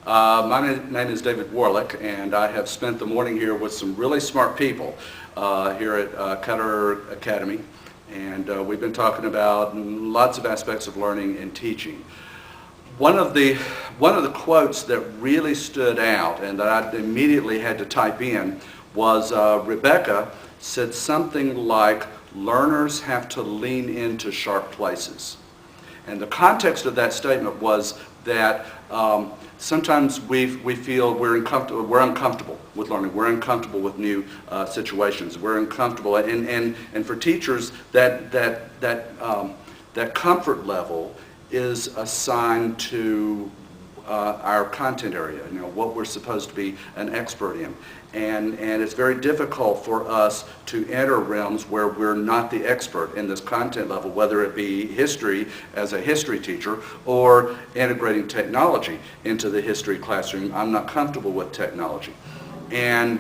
My name is David Warlick, and I have spent the morning here with some really smart people here at Qatar Academy, and we've been talking about lots of aspects of learning and teaching. One of the quotes that really stood out and that I immediately had to type in was Rebecca said something like, "Learners have to lean into sharp places." And the context of that statement was that sometimes we feel we're uncomfortable with learning. We're uncomfortable with new situations. We're uncomfortable, and for teachers, that comfort level is assigned to our content area, what we're supposed to be an expert in. And it's very difficult for us to enter realms where we're not the expert in this content level, whether it be history as a history teacher or integrating technology into the history classroom. I'm not comfortable with technology. And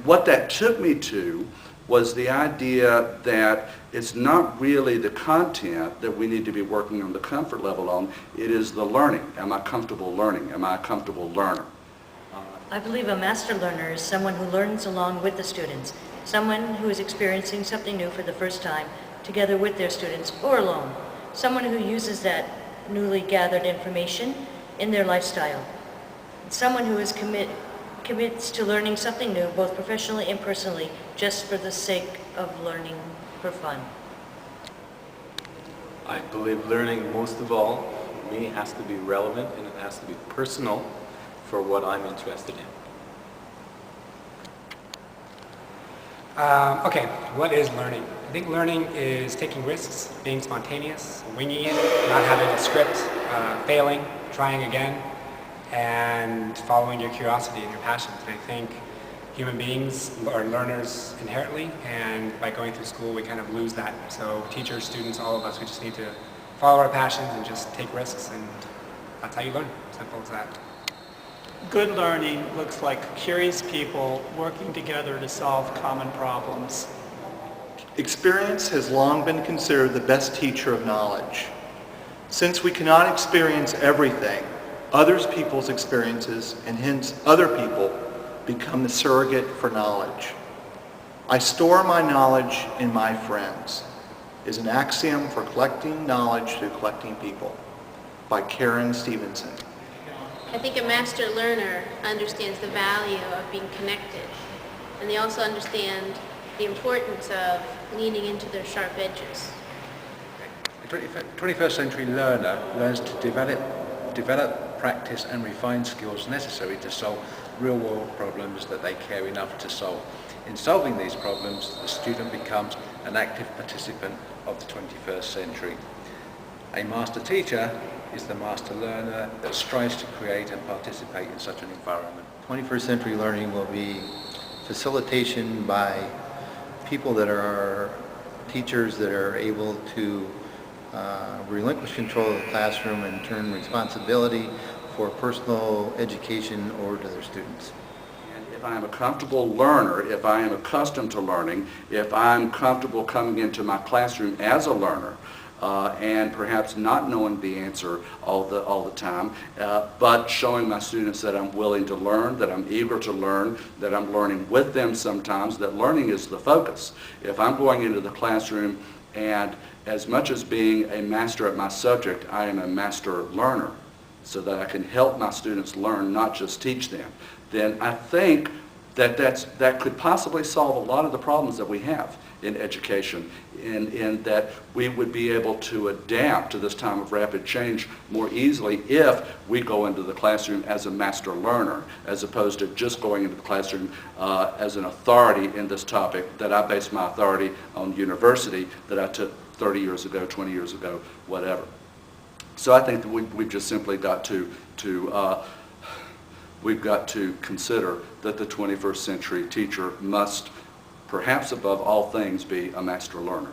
what that took me to was the idea that it's not really the content that we need to be working on the comfort level on, it is the learning. Am I comfortable learning? Am I a comfortable learner? I believe a master learner is someone who learns along with the students, someone who is experiencing something new for the first time together with their students or alone, someone who uses that newly gathered information in their lifestyle, someone who is commits to learning something new both professionally and personally just for the sake of learning for fun. I believe learning most of all for me has to be relevant and it has to be personal for what I'm interested in. Okay, what is learning? I think learning is taking risks, being spontaneous, winging it, not having a script, failing, trying again, and following your curiosity and your passions. And I think human beings are learners inherently, and by going through school we kind of lose that. So teachers, students, all of us, we just need to follow our passions and just take risks, and that's how you learn. Simple as that. Good learning looks like curious people working together to solve common problems. Experience has long been considered the best teacher of knowledge. Since we cannot experience everything, other people's experiences, and hence other people, become the surrogate for knowledge. I store my knowledge in my friends is an axiom for collecting knowledge through collecting people, by Karen Stevenson. I think a master learner understands the value of being connected, and they also understand the importance of leaning into their sharp edges. The 21st century learner learns to develop, practice and refine skills necessary to solve real-world problems that they care enough to solve. In solving these problems, the student becomes an active participant of the 21st century. A master teacher is the master learner that strives to create and participate in such an environment. 21st century learning will be facilitation by people that are teachers that are able to relinquish control of the classroom and turn responsibility for personal education over to their students. If I am a comfortable learner, if I am accustomed to learning, if I'm comfortable coming into my classroom as a learner, and perhaps not knowing the answer all the time, but showing my students that I'm willing to learn, that I'm eager to learn, that I'm learning with them sometimes, that learning is the focus. If I'm going into the classroom and as much as being a master at my subject, I am a master learner so that I can help my students learn, not just teach them, then I think that could possibly solve a lot of the problems that we have in education, in that we would be able to adapt to this time of rapid change more easily if we go into the classroom as a master learner, as opposed to just going into the classroom as an authority in this topic that I base my authority on university that I took 30 years ago, 20 years ago, whatever. So I think that we've just simply got we've got to consider that the 21st century teacher must, perhaps above all things, be a master learner.